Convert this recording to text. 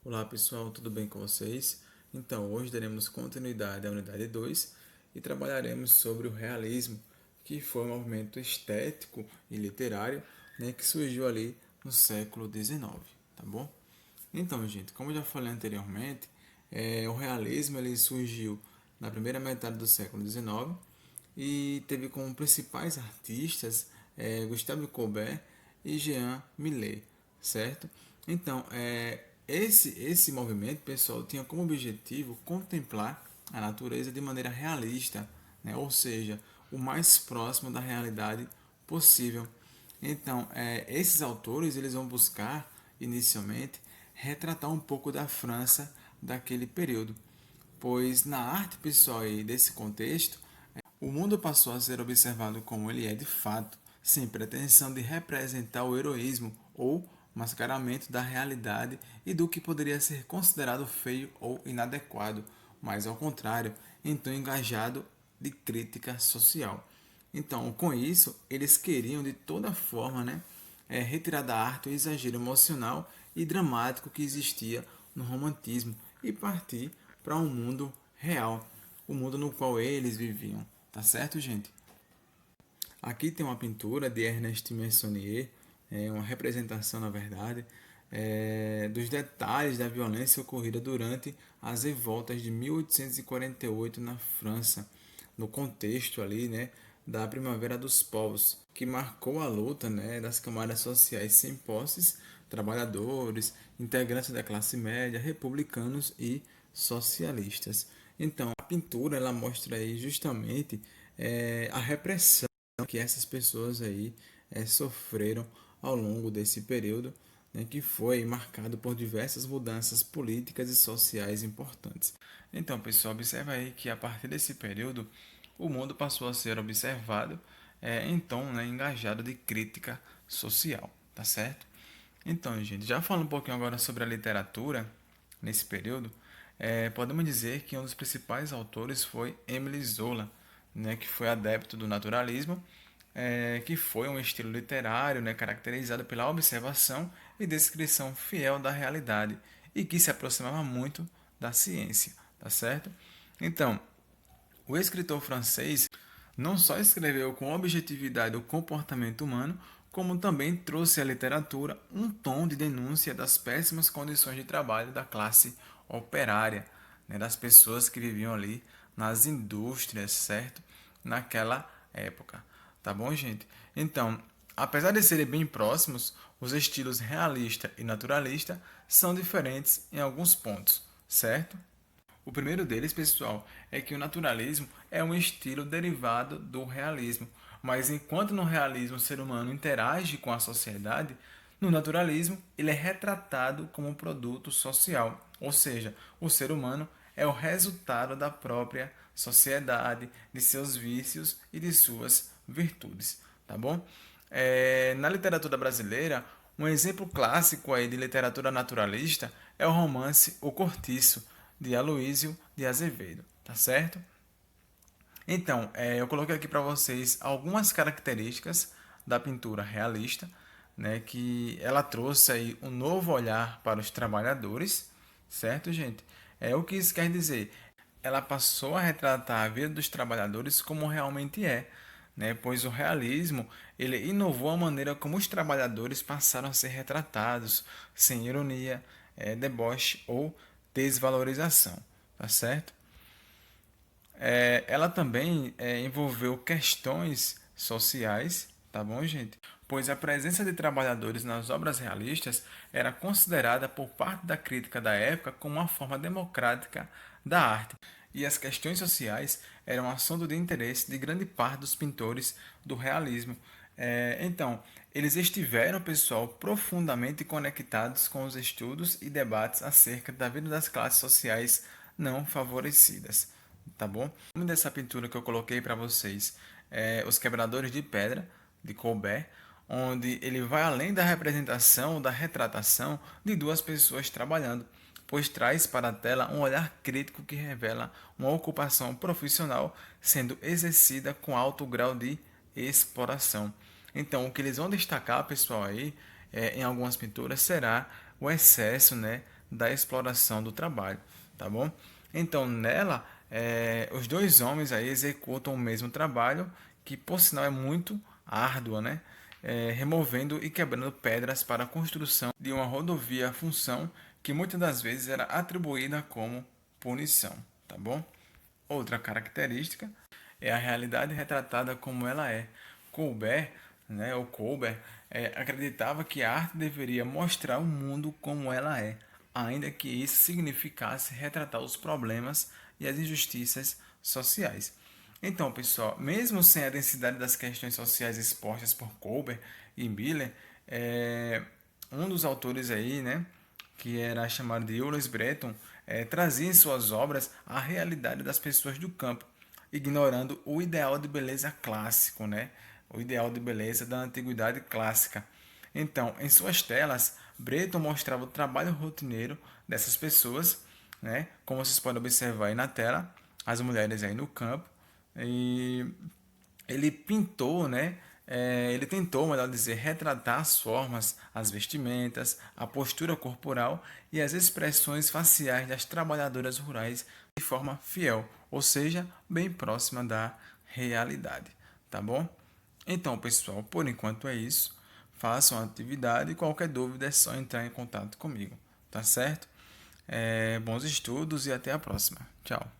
Olá pessoal, tudo bem com vocês? Então, hoje daremos continuidade à unidade 2 e trabalharemos sobre o realismo, que foi um movimento estético e literário, que surgiu ali no século XIX, tá bom? Então, gente, como eu já falei anteriormente, o realismo ele surgiu na primeira metade do século XIX e teve como principais artistas Gustave Courbet e Jean Millet, certo? Então, esse movimento, pessoal, tinha como objetivo contemplar a natureza de maneira realista, né? Ou seja, o mais próximo da realidade possível. Então, esses autores eles vão buscar, inicialmente, retratar um pouco da França daquele período, pois na arte pessoal aí desse contexto, o mundo passou a ser observado como ele é de fato, sem pretensão de representar o heroísmo ou mascaramento da realidade e do que poderia ser considerado feio ou inadequado, mas ao contrário, em tom engajado de crítica social. Então, com isso, eles queriam de toda forma, retirar da arte o exagero emocional e dramático que existia no romantismo e partir para um mundo real, o mundo no qual eles viviam. Tá certo, gente? Aqui tem uma pintura de Ernest Meissonier, uma representação, na verdade, dos detalhes da violência ocorrida durante as revoltas de 1848 na França, no contexto ali, da Primavera dos Povos, que marcou a luta, das camadas sociais sem posses, trabalhadores, integrantes da classe média, republicanos e socialistas. Então, a pintura ela mostra aí justamente a repressão que essas pessoas aí sofreram ao longo desse período, que foi marcado por diversas mudanças políticas e sociais importantes. Então, pessoal, observa aí que a partir desse período o mundo passou a ser observado em tom engajado de crítica social, tá certo? Então, gente, já falando um pouquinho agora sobre a literatura nesse período, podemos dizer que um dos principais autores foi Émile Zola, que foi adepto do naturalismo, que foi um estilo literário, caracterizado pela observação e descrição fiel da realidade e que se aproximava muito da ciência, tá certo? Então, o escritor francês não só escreveu com objetividade o comportamento humano, como também trouxe à literatura um tom de denúncia das péssimas condições de trabalho da classe operária, das pessoas que viviam ali nas indústrias, certo? Naquela época. Tá bom, gente? Então, apesar de serem bem próximos, os estilos realista e naturalista são diferentes em alguns pontos, certo? O primeiro deles, pessoal, é que o naturalismo é um estilo derivado do realismo, mas enquanto no realismo o ser humano interage com a sociedade, no naturalismo ele é retratado como um produto social, ou seja, o ser humano é o resultado da própria sociedade, de seus vícios e de suas virtudes, tá bom? Na literatura brasileira, um exemplo clássico aí de literatura naturalista é o romance O Cortiço, de Aloísio de Azevedo, tá certo? Então, eu coloquei aqui para vocês algumas características da pintura realista, que ela trouxe aí um novo olhar para os trabalhadores, certo, gente? O que isso quer dizer? Ela passou a retratar a vida dos trabalhadores como realmente é, pois o realismo ele inovou a maneira como os trabalhadores passaram a ser retratados, sem ironia, deboche ou desvalorização, tá certo? Ela também envolveu questões sociais, tá bom, gente? Pois a presença de trabalhadores nas obras realistas era considerada por parte da crítica da época como uma forma democrática da arte. E as questões sociais eram assunto de interesse de grande parte dos pintores do realismo. Então, eles estiveram, pessoal, profundamente conectados com os estudos e debates acerca da vida das classes sociais não favorecidas, tá bom? O nome dessa pintura que eu coloquei para vocês é Os Quebradores de Pedra, de Colbert, onde ele vai além da representação, da retratação de duas pessoas trabalhando, pois traz para a tela um olhar crítico que revela uma ocupação profissional sendo exercida com alto grau de exploração. Então, o que eles vão destacar, pessoal, aí, em algumas pinturas, será o excesso, da exploração do trabalho, tá bom? Então, nela, os dois homens aí executam o mesmo trabalho, que por sinal é muito árdua, né? Removendo e quebrando pedras para a construção de uma rodovia, função que muitas das vezes era atribuída como punição, tá bom? Outra característica é a realidade retratada como ela é. Colbert, né, ou Colbert, acreditava que a arte deveria mostrar o mundo como ela é, ainda que isso significasse retratar os problemas e as injustiças sociais. Então, pessoal, mesmo sem a densidade das questões sociais expostas por Colbert e Miller, um dos autores aí, né, que era chamado de Jules Breton, trazia em suas obras a realidade das pessoas do campo, ignorando o ideal de beleza clássico, né? O ideal de beleza da antiguidade clássica. Então, em suas telas, Breton mostrava o trabalho rotineiro dessas pessoas, né? Como vocês podem observar aí na tela, as mulheres aí no campo, e ele pintou, né? Ele tentou, melhor dizer, retratar as formas, as vestimentas, a postura corporal e as expressões faciais das trabalhadoras rurais de forma fiel, ou seja, bem próxima da realidade, tá bom? Então, pessoal, por enquanto é isso. Façam a atividade e qualquer dúvida é só entrar em contato comigo, tá certo? Bons estudos e até a próxima. Tchau.